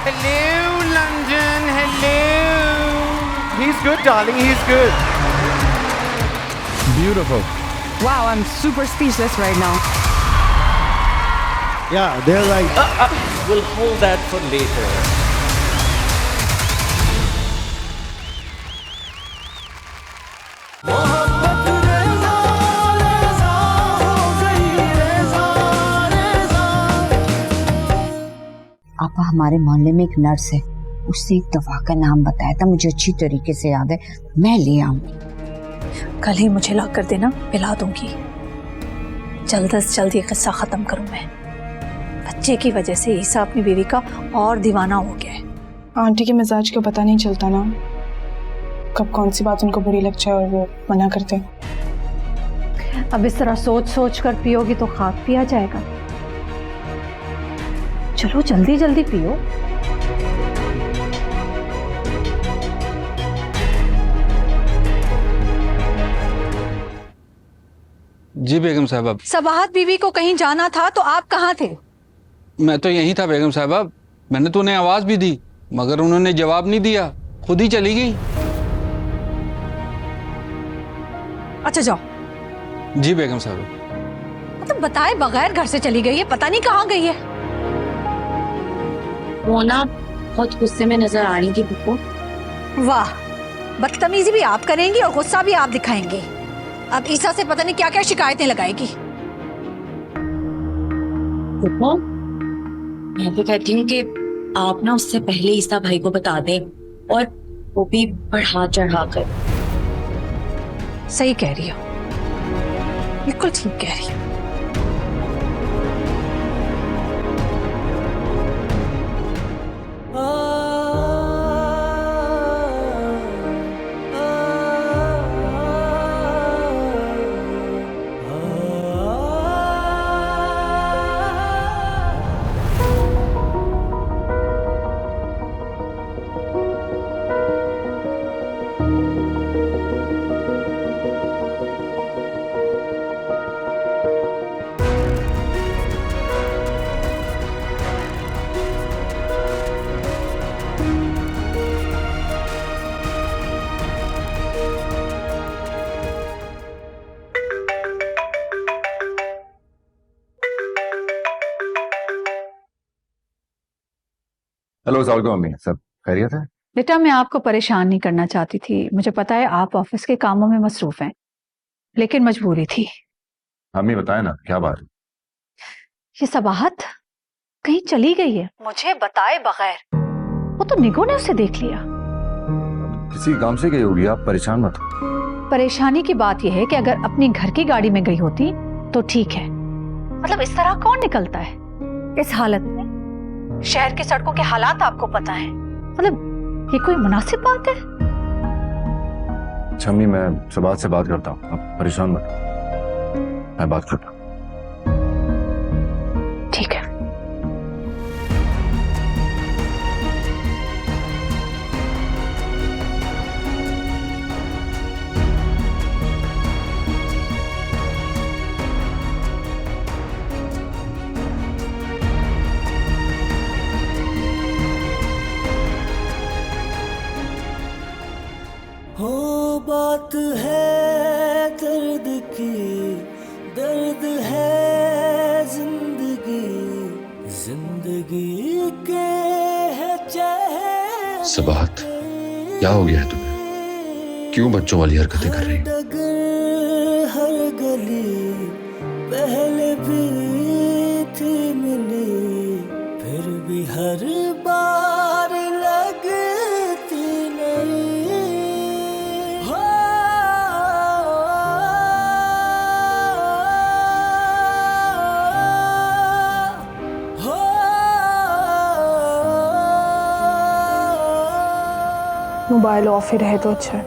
Hello, London. Hello. He's good, darling. He's good. Beautiful. Wow, I'm super speechless right now. Yeah, they're like... We'll hold that for later. आपा हमारे मोहल्ले में एक nurse है, उसने एक दवा का नाम बताया था, मुझे अच्छी तरीके से याद है, मैं ले आऊंगी। कल ही मुझे ला कर देना, पिला दूंगी। जल्द से जल्द ये किस्सा खत्म करूं मैं। बच्चे की वजह से ईसा अपनी बीवी का और दीवाना हो गया है। आंटी के मिजाज को पता नहीं चलता ना, कब कौन सी बात उनको बुरी लग जाए और वो मना करते हैं। अब इस तरह सोच सोच कर पियोगी तो खाक पिया जाएगा। चलो जल्दी जल्दी पियो। जी बेगम साहबा। सबाहत बीवी को कहीं जाना था तो आप कहाँ थे? मैं तो यहीं था बेगम साहबा, मैंने तो उन्हें आवाज भी दी मगर उन्होंने जवाब नहीं दिया, खुद ही चली गई। अच्छा जाओ। जी बेगम साहबा। मतलब बताए बगैर घर से चली गई है, पता नहीं कहाँ गई है। वो ना बहुत गुस्से में नजर आ रही थी बुप्पो। वाह, बदतमीजी भी आप करेंगी और गुस्सा भी आप दिखाएंगी। अब ईसा से पता नहीं क्या क्या शिकायतें लगाएगी। बुप्पो, मैं तो कहती हूँ कि आप ना उससे पहले ईसा भाई को बता दें, और वो भी बढ़ा चढ़ा कर। सही कह रही हो, बिल्कुल ठीक कह रही हो। हेलो, अस्सलाम वालेकुम अम्मी, सब खैरियत है? बेटा मैं आपको परेशान नहीं करना चाहती थी, मुझे पता है आप ऑफिस के कामों में मसरूफ हैं, लेकिन मजबूरी थी। अम्मी बताए ना, क्या बात? ये सबाहत कहीं चली गई है मुझे बताए बगैर। वो तो निगो ने उसे देख लिया। किसी काम से गई होगी, आप परेशान मत हो। परेशानी की बात यह है कि अगर अपनी घर की गाड़ी में गई होती तो ठीक है, मतलब इस तरह कौन निकलता है इस हालत में? शहर की सड़कों के हालात आपको पता है, मतलब ये कोई मुनासिब बात है? अच्छा अम्मी, मैं सबात से बात करता हूँ, आप परेशान मत हो, मैं बात करता हूँ। ठीक है। हो बात है दर्द की, दर्द है जिंदगी, जिंदगी के है चेहरे। सबाहत, क्या हो गया है तुम्हें? क्यों बच्चों वाली हरकतें कर रही हो? हर गली पहले भी थी मिली, फिर भी हर बार लगती नहीं। मोबाइल ऑफ ही रहे तो अच्छा है,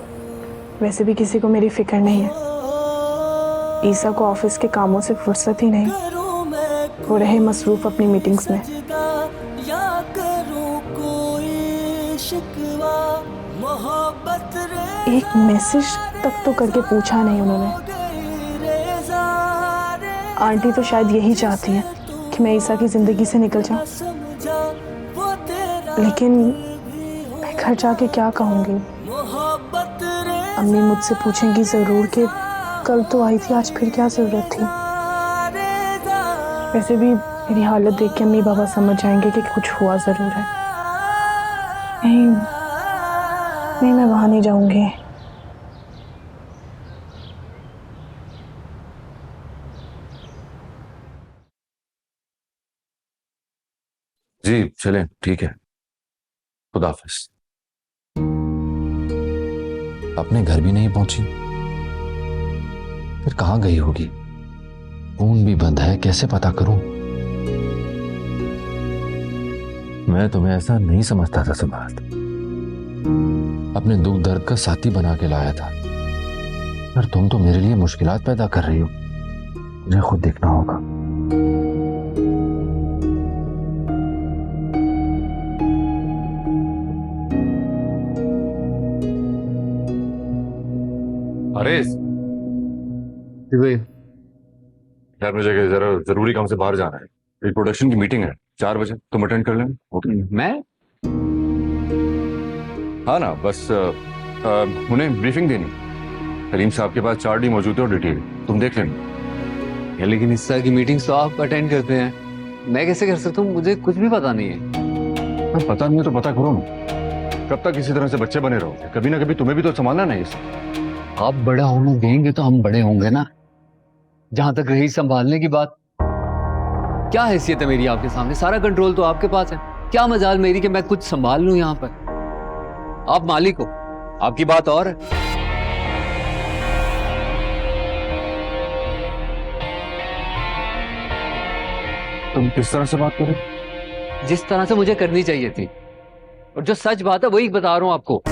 वैसे भी किसी को मेरी फिक्र नहीं है। ईसा को ऑफिस के कामों से फुर्सत ही नहीं, वो रहे मसरूफ अपनी मीटिंग्स में। एक मैसेज तक तो करके पूछा नहीं उन्होंने। आंटी तो शायद यही चाहती है कि मैं ईसा की जिंदगी से निकल जाऊं। लेकिन मैं घर जाके क्या कहूँगी? अम्मी मुझसे पूछेंगी ज़रूर कि कल तो आई थी, आज फिर क्या ज़रूरत थी। वैसे भी मेरी हालत देख के अम्मी बाबा समझ जाएंगे कि कुछ हुआ ज़रूर है। नहीं नहीं, मैं वहाँ नहीं जाऊँगी। जी चलें, ठीक है, खुदा हाफिज। अपने घर भी नहीं पहुंची, फिर कहां गई होगी? फोन भी बंद है, कैसे पता करूं? मैं तुम्हें ऐसा नहीं समझता था सिद्धार्थ, अपने दुख दर्द का साथी बना के लाया था, पर तुम तो मेरे लिए मुश्किलात पैदा कर रही हो। मुझे खुद देखना होगा। अरे यार, मुझे जरा जरूरी काम से बाहर जाना है। एक प्रोडक्शन की मीटिंग है 4 बजे, तुम अटेंड कर लेना। ओके? मैं हाँ ना, बस उन्हें ब्रीफिंग देनी। करीम साहब के पास 4D मौजूद है और डिटेल, तुम देख लेना। या लेकिन इस तरह की मीटिंग्स तो आप अटेंड करते हैं, मैं कैसे कर सकता हूँ? मुझे कुछ भी पता नहीं है। पता नहीं है तो पता करो ना। कब तक इसी तरह से बच्चे बने रहोगे? कभी ना कभी तुम्हें भी तो संभालना नहीं इसे। आप बड़ा होने देंगे तो हम बड़े होंगे ना। जहां तक रही संभालने की बात, क्या हैसियत है मेरी आपके सामने? सारा कंट्रोल तो आपके पास है। क्या मजाल मेरी कि मैं कुछ संभाल लूं यहाँ पर? आप मालिक हो, आपकी बात और है। तुम किस तरह से बात कर रहे हो? जिस तरह से मुझे करनी चाहिए थी, और जो सच बात है वही बता रहा हूं आपको।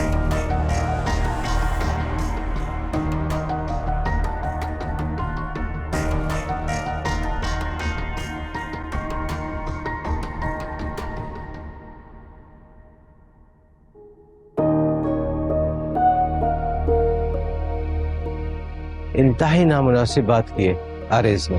इंतहाई नामुनासिब बात की है आरिज़ ने,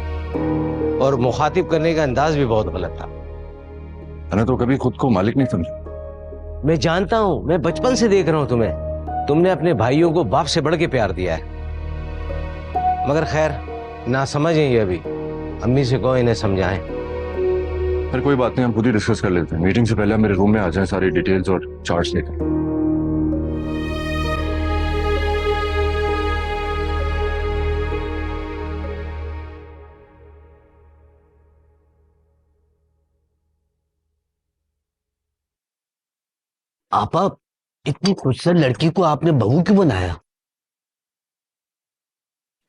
और मुखातिब करने का अंदाज भी बहुत गलत था। मैंने तो कभी खुद को मालिक नहीं समझा। मैं जानता हूं, मैं बचपन से देख रहा हूं तुम्हें। तुमने अपने भाइयों को बाप से बढ़ के प्यार दिया है, मगर खैर ना समझ हैं ये अभी। अम्मी से कहो इन्हें समझाएं। फिर कोई बात नहीं, हम खुद ही डिस्कस कर लेते हैं। मीटिंग से पहले आप मेरे रूम में आ जाएं, सारी डिटेल्स और चार्ट्स लेकर। आपा, इतनी खूबसूरत लड़की को आपने बहू क्यों बनाया?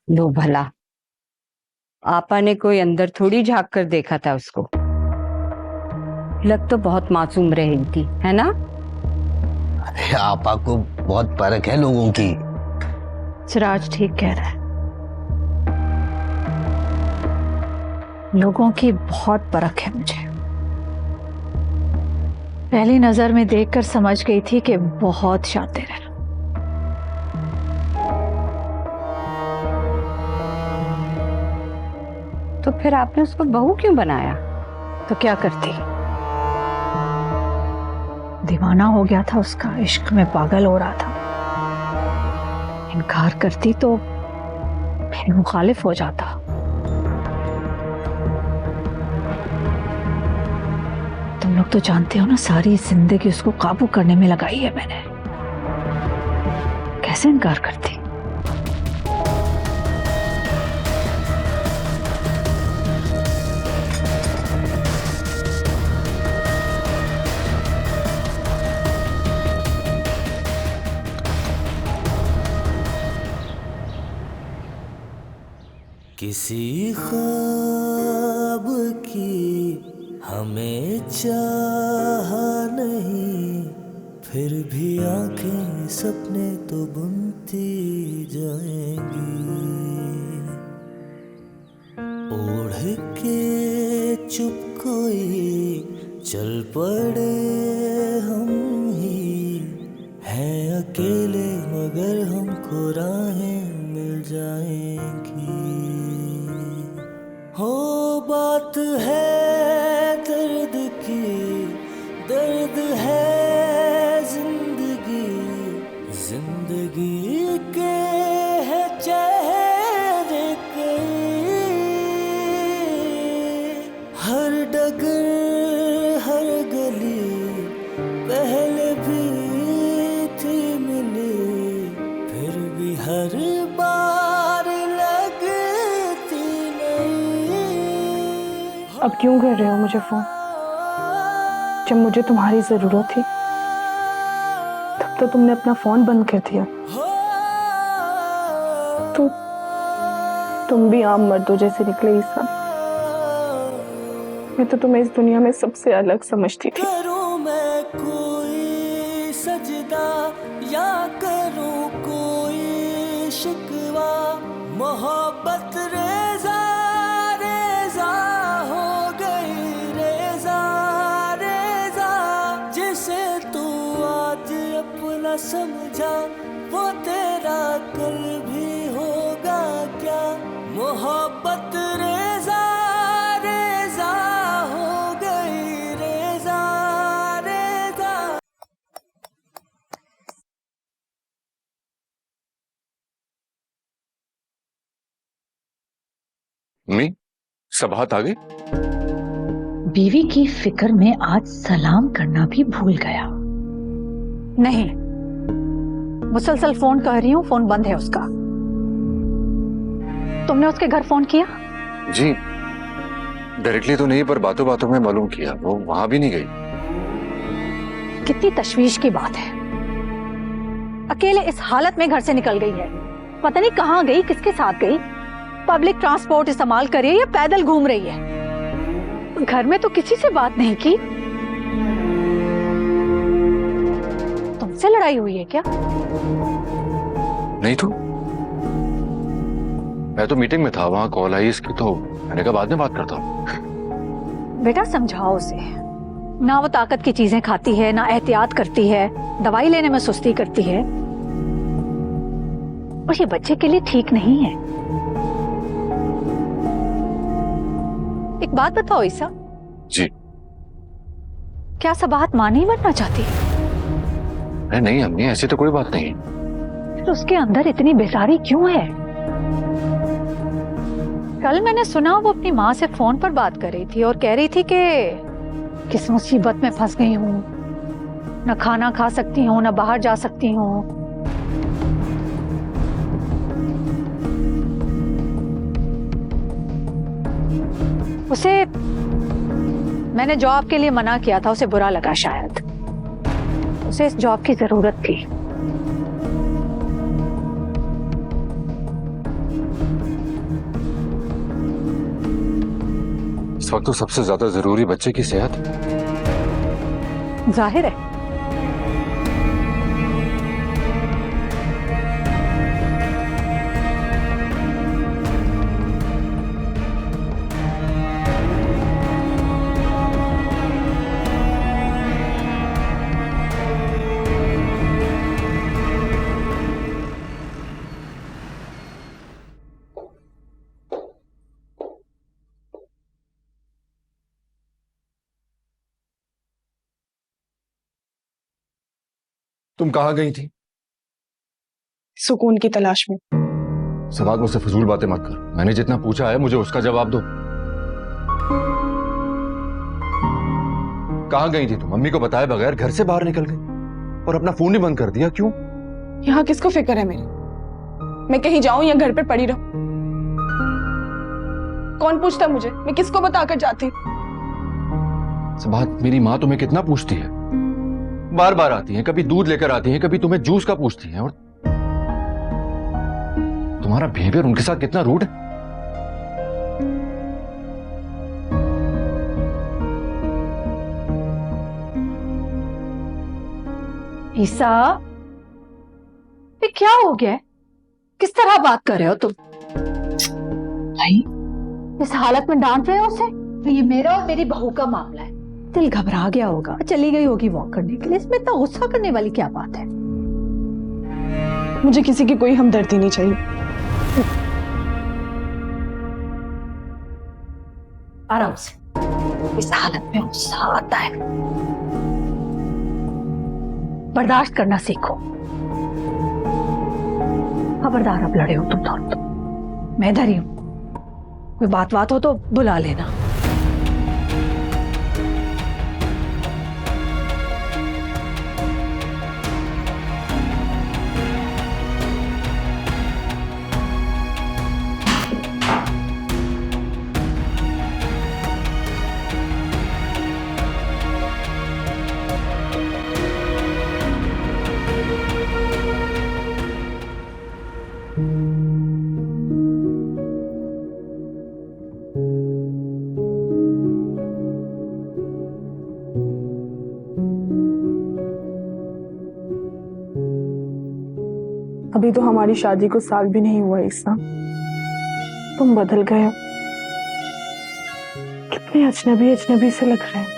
लो भला, आपा ने कोई अंदर थोड़ी झांक कर देखा था उसको। लग तो बहुत मासूम रही थी, है ना? अरे आपा को बहुत परख है लोगों की। सिराज ठीक कह रहा है, लोगों की बहुत परख है मुझे। पहली नजर में देखकर समझ गई थी कि बहुत शातिर है। तो फिर आपने उसको बहू क्यों बनाया? तो क्या करती, दीवाना हो गया था, उसका इश्क में पागल हो रहा था। इनकार करती तो फिर मुखालिफ हो जाता। तुम लोग तो जानते हो ना, सारी जिंदगी उसको काबू करने में लगाई है मैंने। कैसे इनकार करती? किसी ख्वाब की हमें चाह नहीं, फिर भी आंखें सपने तो बुनती जाएंगी। ओढ़ के चुप कोई चल पड़े हम ही, हैं अकेले मगर हमको राहें मिल जाएंगी। हो बात है दर्द की, दर्द है पहले भी थी मिली, फिर भी हर बार लगती नहीं। अब क्यों कर रहे हो मुझे फोन? जब मुझे तुम्हारी जरूरत थी तब तो तुमने अपना फोन बंद कर दिया। तो तुम भी आम मर्दों जैसे निकले ईसा। मैं तो तुम्हें इस दुनिया में सबसे अलग समझती थी। करूं मैं कोई सजदा या करूं कोई शिकवा, मोहब्बत रेजा रेजा हो गई, रेजा रेजा। जिसे तू आज अपना समझा वो तेरा कल भी होगा क्या? मोहब्बत रेजा रेजा हो गई, रेजा रेजा। मम्मी, सबाहत आ गई? बीवी की फिक्र में आज सलाम करना भी भूल गया। नहीं, मुसलसल फोन कर रही हूँ, फोन बंद है उसका। तुमने उसके घर फोन किया? जी, डायरेक्टली तो नहीं, पर बातों बातों में मालूम किया। वो वहां भी नहीं गई। कितनी तशवीश की बात है। अकेले इस हालत में घर से निकल गई है। पता नहीं कहाँ गई, किसके साथ गई। पब्लिक ट्रांसपोर्ट इस्तेमाल कर रही है या पैदल घूम रही है। घर में तो किसी से बात नहीं की। तुमसे लड़ाई हुई है क्या? नहीं तो मैं तो मीटिंग में था, वहां कॉल आई इसकी, तो मैंने कहा बाद में बात करता हूँ। बेटा समझाओ उसे। ना वो ताकत की चीजें खाती है, ना एहतियात करती है, दवाई लेने में सुस्ती करती है, और ये बच्चे के लिए ठीक नहीं है। एक बात बताओ ईसा। जी। क्या सबाहत मां नहीं बनना चाहती? नहीं अम्मी, ऐसी तो कोई बात नहीं। फिर उसके अंदर इतनी बेजारी क्यों है? कल मैंने सुना वो अपनी माँ से फोन पर बात कर रही थी और कह रही थी कि किस मुसीबत में फंस गई हूँ, न खाना खा सकती हूँ, न बाहर जा सकती हूँ। उसे मैंने जॉब के लिए मना किया था, उसे बुरा लगा शायद। उसे इस जॉब की जरूरत थी। इस वक्त तो सबसे ज्यादा जरूरी बच्चे की सेहत। जाहिर है। तुम कहाँ गई थी? सुकून की तलाश में। सबाहत, मुझसे फजूल बातें मत कर। मैंने जितना पूछा है मुझे उसका जवाब दो। कहाँ गई थी तुम? मम्मी को बताए बगैर घर से बाहर निकल गई और अपना फोन ही बंद कर दिया। क्यों? यहाँ किसको फिक्र है मेरी? मैं कहीं जाऊं या घर पे पड़ी रहूं? कौन पूछता मुझे? मैं किसको बताकर जाती? सबाहत, मेरी माँ तुम्हें कितना पूछती है। बार बार आती हैं, कभी दूध लेकर आती हैं, कभी तुम्हें जूस का पूछती हैं, और तुम्हारा बिहेवियर उनके साथ कितना रूड है। ईसा, ये क्या हो गया? किस तरह बात कर रहे हो तुम? भाई, इस हालत में डांट रहे हो उसे? तो ये मेरा और मेरी बहू का मामला है। दिल घबरा गया होगा, चली गई होगी वॉक करने के लिए। इसमें इतना गुस्सा करने वाली क्या बात है? मुझे किसी की कोई हमदर्दी नहीं चाहिए। आराम से। इस हालत में गुस्सा आता है। बर्दाश्त करना सीखो। खबरदार, अब लड़े हो तुम दोनों। मैं इधर ही हूं। कोई बात हो तो बुला लेना। अभी तो हमारी शादी को साल भी नहीं हुआ ईसा, तुम बदल गए हो। कितने अजनबी अजनबी से लग रहे हैं।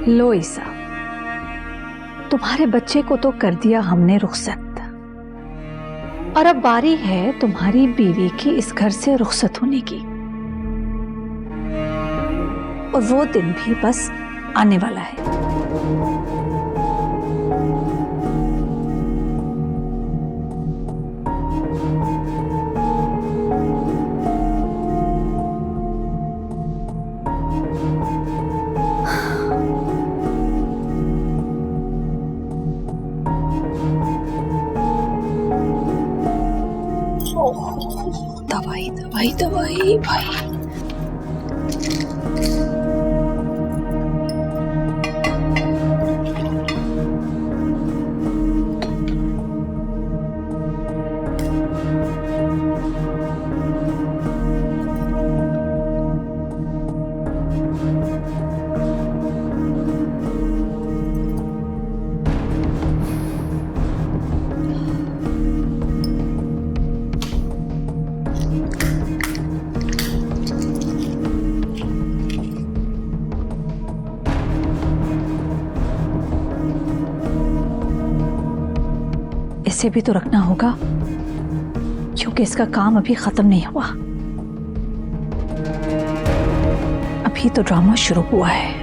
लो ईसा, तुम्हारे बच्चे को तो कर दिया हमने रुखसत, और अब बारी है तुम्हारी बीवी की इस घर से रुखसत होने की, और वो दिन भी बस आने वाला है। दवाई दवाई दवाई भाई। इसे भी तो रखना होगा, क्योंकि इसका काम अभी खत्म नहीं हुआ, अभी तो ड्रामा शुरू हुआ है।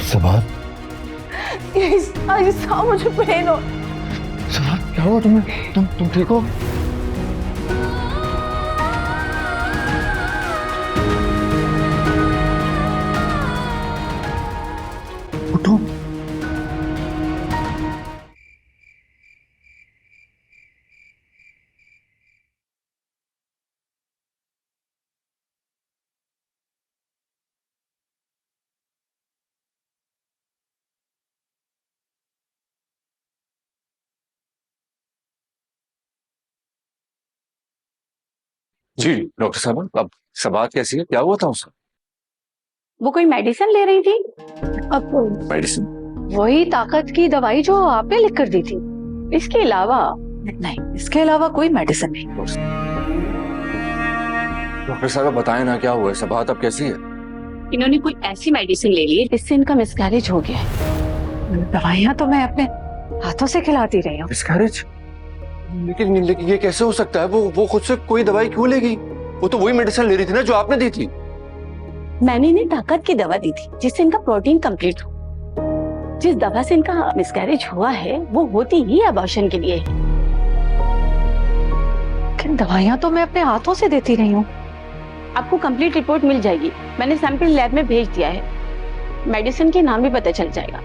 सबात ईसा मुझे पेन हो। सबात क्या हुआ तुम्हें? तुम ठीक हो? उठो। जी डॉक्टर साहब, अब सबात कैसी है? क्या हुआ था उसे? वो कोई मेडिसिन ले रही थी। अब मेडिसिन? वही ताकत की दवाई जो आपने लिख कर दी थी। इसके अलावा नहीं, इसके अलावा कोई मेडिसिन नहीं। डॉक्टर साहब बताएं ना, क्या हुआ है? सबात अब कैसी है? इन्होंने कोई ऐसी मेडिसिन ले ली जिससे इनका मिसकैरेज हो गया है। दवाइयाँ तो मैं अपने हाथों से खिलाती रही हूँ। मिसकैरेज? लेकिन ये कैसे हो सकता है? वो खुद से कोई दवाई क्यों लेगी? वो तो वही मेडिसिन ले रही थी ना जो आपने दी थी। मैंने इन्हें ताकत की दवा दी थी जिससे इनका प्रोटीन कंप्लीट हो। जिस दवा से इनका मिसकैरेज हुआ है वो होती ही अबॉर्शन के लिए है। लेकिन दवाइयाँ तो मैं अपने हाथों से देती रही हूँ। आपको कंप्लीट रिपोर्ट मिल जाएगी। मैंने सैंपल लैब में भेज दिया है। मेडिसिन के नाम भी पता चल जाएगा।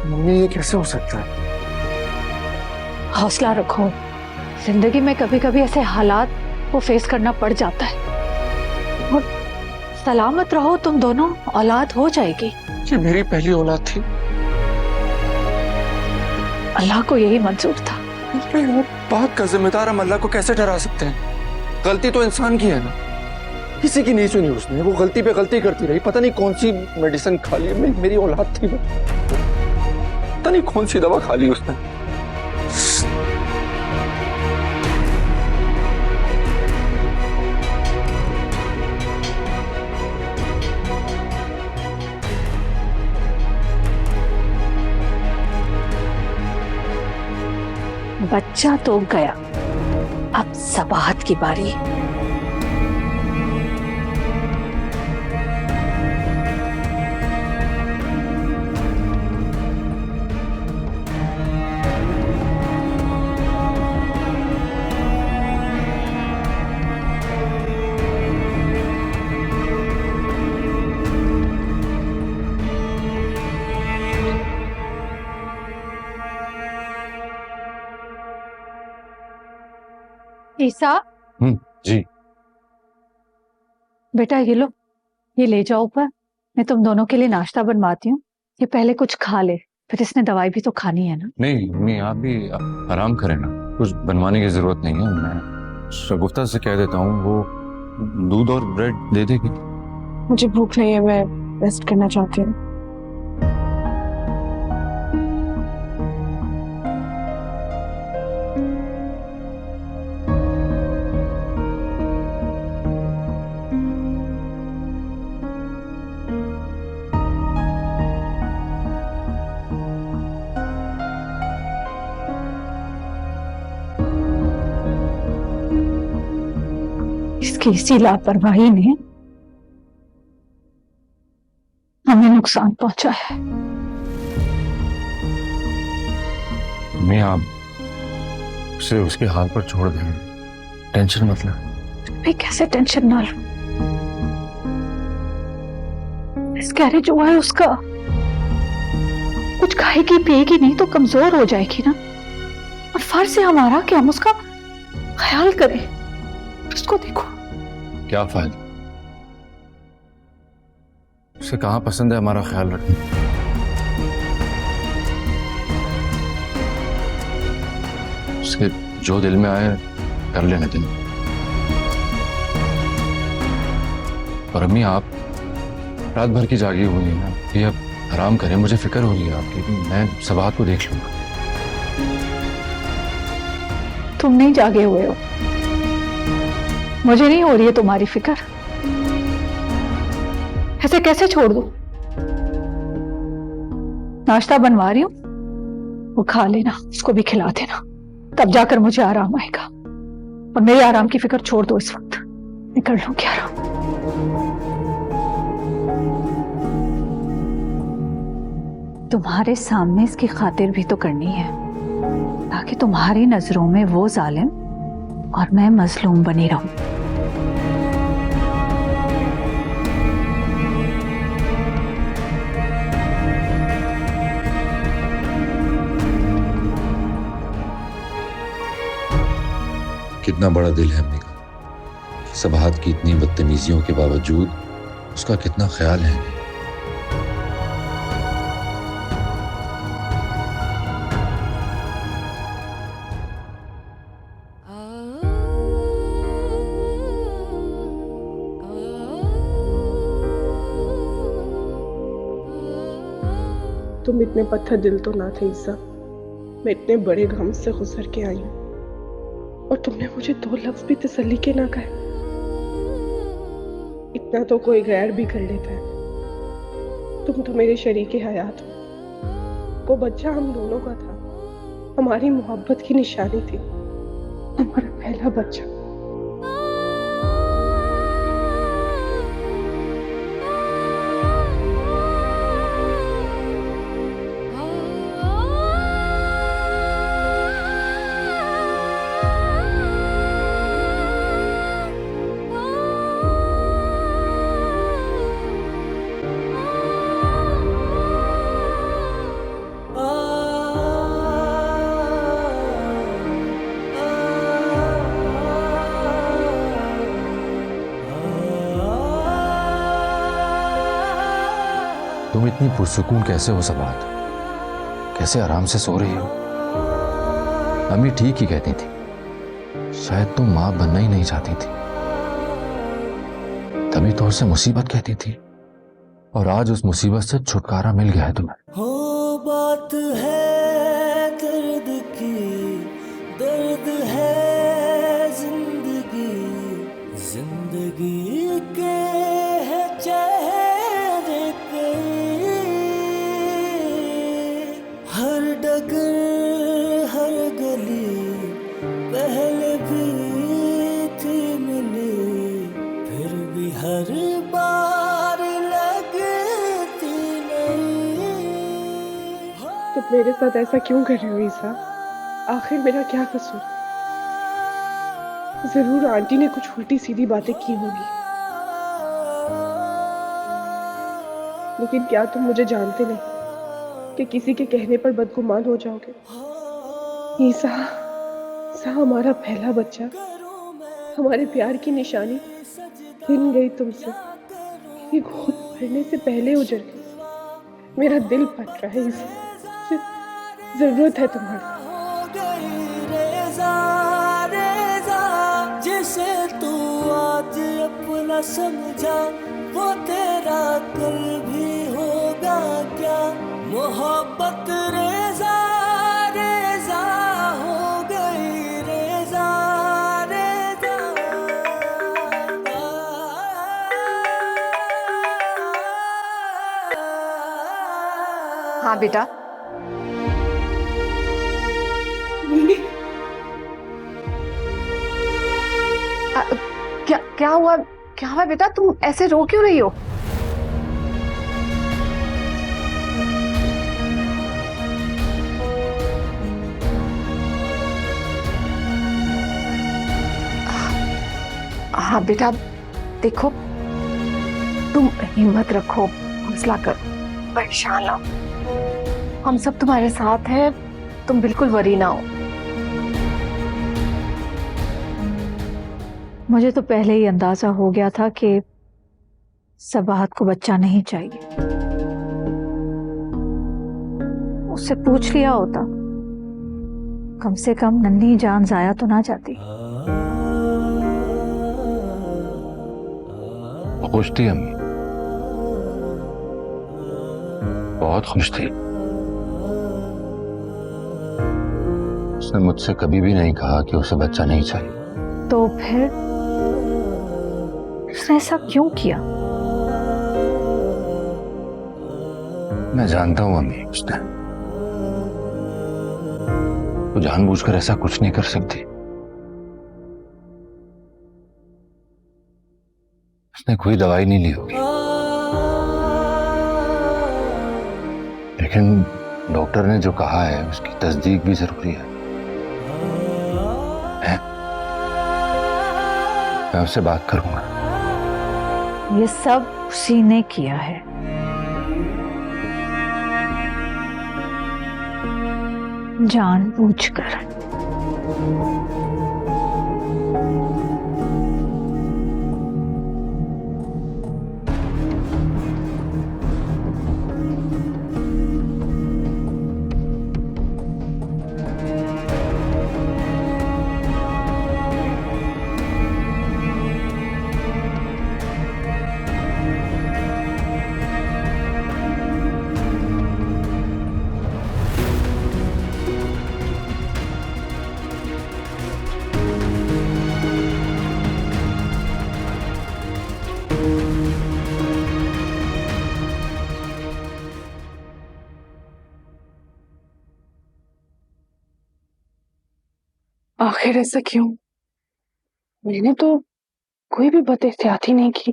मम्मी ये कैसे हो सकता है? हौसला रखो। जिंदगी में कभी कभी ऐसे हालात को फेस करना पड़ जाता है। और सलामत रहो, तुम दोनों औलाद हो जाएगी। ये मेरी पहली औलाद थी। अल्लाह को यही मंजूर था। बात का जिम्मेदार हम अल्लाह को कैसे ठहरा सकते हैं? गलती तो इंसान की है ना। किसी की नहीं सुनी उसने, वो गलती पे गलती करती रही। पता नहीं कौन सी मेडिसिन खा ली। मेरी औलाद थी, पता नहीं कौन सी दवा खा ली उसने। बच्चा तो गया, अब सबाहत की बारी। ईसा, जी बेटा ये लो, ये ले जाओ ऊपर। मैं तुम दोनों के लिए नाश्ता बनवाती हूँ। ये पहले कुछ खा ले, फिर इसने दवाई भी तो खानी है ना। नहीं मम्मी, आप भी आराम करें ना, कुछ बनवाने की जरूरत नहीं है। मैं शगुफ्ता से कह देता हूँ, वो दूध और ब्रेड दे देगी। मुझे भूख नहीं है, मैं रेस्ट करना चाहती हूँ। इसकी इसी लापरवाही ने हमें नुकसान पहुंचा है। मैं आप उसे उसके हाल पर छोड़ दें, टेंशन मत ले। मैं कैसे टेंशन ना लूं? मिसकैरेज हुआ है उसका, कुछ खाएगी पिएगी नहीं तो कमजोर हो जाएगी ना। और फर्ज है हमारा कि हम उसका ख्याल करें। उसको देखो, क्या फायदा? उसे कहाँ पसंद है हमारा ख्याल रखना? उसके जो दिल में आए कर लेने दें। और अम्मी आप रात भर की जागी हुई है ना, ये अब आराम करें। मुझे फिक्र हो रही है आपकी, मैं सबात को देख लूंगा। तुम नहीं जागे हुए हो, मुझे नहीं हो रही है तुम्हारी फिक्र। ऐसे कैसे छोड़ दूं? नाश्ता बनवा रही हूँ, वो खा लेना, उसको भी खिला देना, तब जाकर मुझे आराम आएगा। और मेरे आराम की फिक्र छोड़ दो इस वक्त। मैं कर लूं क्या रहा? तुम्हारे सामने इसकी खातिर भी तो करनी है, ताकि तुम्हारी नजरों में वो जालिम और मैं मजलूम बनी रहूं। कितना बड़ा दिल है अम्मी का। सबाहत की इतनी बदतमीजियों के बावजूद उसका कितना ख्याल है इन्हें। तुम इतने पत्थर दिल तो ना थे ईसा। मैं इतने बड़े गम से गुजर के आई हूँ और तुमने मुझे 2 लफ्ज भी तसल्ली के ना कहे। इतना तो कोई गैर भी कर लेता है। तुम तो मेरे शरीके हयात हो। वो बच्चा हम दोनों का था, हमारी मोहब्बत की निशानी थी, हमारा पहला बच्चा। तुम इतनी पुरसुकून कैसे हो सबाहत? कैसे आराम से सो रही हो? अम्मी ठीक ही कहती थी, शायद तुम मां बनना ही नहीं चाहती थी, तभी तो उससे मुसीबत कहती थी, और आज उस मुसीबत से छुटकारा मिल गया है तुम्हें। हो बात है दर्द की, दर्द है जिंदगी, जिंदगी के है चेहरे कई, हर डगर हर गली पहले भी थी मिली, फिर भी हर बार लगती नहीं। तुम मेरे साथ ऐसा क्यों कर रहे हो ईसा? आखिर मेरा क्या कसूर? जरूर आंटी ने कुछ उल्टी सीधी बातें की होगी, लेकिन क्या तुम मुझे जानते नहीं कि किसी के कहने पर बदगुमान हो जाओगे? ईसा, ईसा हमारा पहला बच्चा, हमारे प्यार की निशानी हिन गई तुमसे। ये गोद भरने से पहले उजड़ गई। मेरा दिल फट रहा है ईसा, जरूरत है तुम्हारी। जिसे तू आज अपना समझा, वो तेरा कल भी होगा क्या? मोहब्बत रेजा रेजा हो गई, रेजा रेजा। हाँ बेटा, क्या हुआ? क्या हुआ बेटा? तुम ऐसे रो क्यों रही हो? हाँ बेटा, देखो, तुम हिम्मत रखो, हौसला करो, परेशान ना हो। हम सब तुम्हारे साथ हैं, तुम बिल्कुल वरी ना हो। मुझे तो पहले ही अंदाजा हो गया था कि सबाहत को बच्चा नहीं चाहिए। उससे पूछ लिया होता, कम से कम नन्ही जान जाया तो ना जाती। खुश थी अम्मी, बहुत खुश थी। उसने मुझसे कभी भी नहीं कहा कि उसे बच्चा नहीं चाहिए। तो फिर उसने ऐसा क्यों किया? मैं जानता हूं अम्मी, उसने वो जानबूझकर ऐसा कुछ नहीं कर सकती। उसने कोई दवाई नहीं ली होगी, लेकिन डॉक्टर ने जो कहा है उसकी तस्दीक भी जरूरी है। मैं उससे बात करूंगा। ये सब उसी ने किया है। जानबूझकर। आखिर ऐसा क्यों? मैंने तो कोई भी बद एहतियाती नहीं की।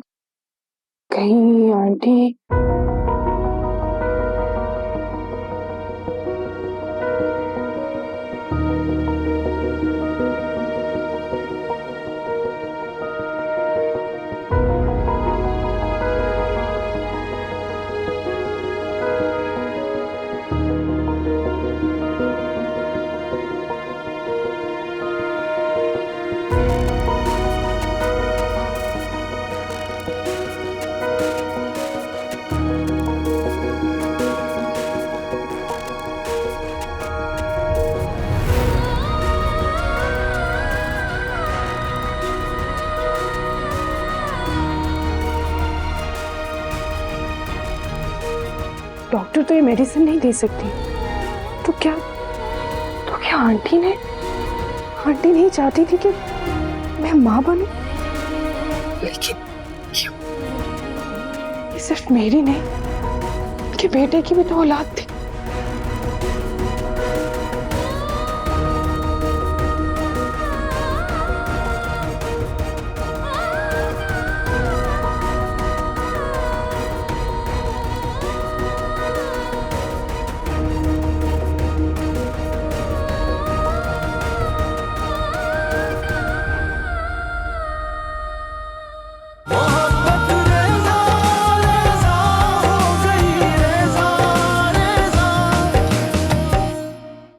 कहीं आंटी डॉक्टर तो ये मेडिसिन नहीं दे सकती। तो क्या आंटी नहीं चाहती थी कि मैं माँ बनूं? लेकिन क्यों? ये सिर्फ मेरी नहीं, उनके बेटे की भी तो औलाद थी।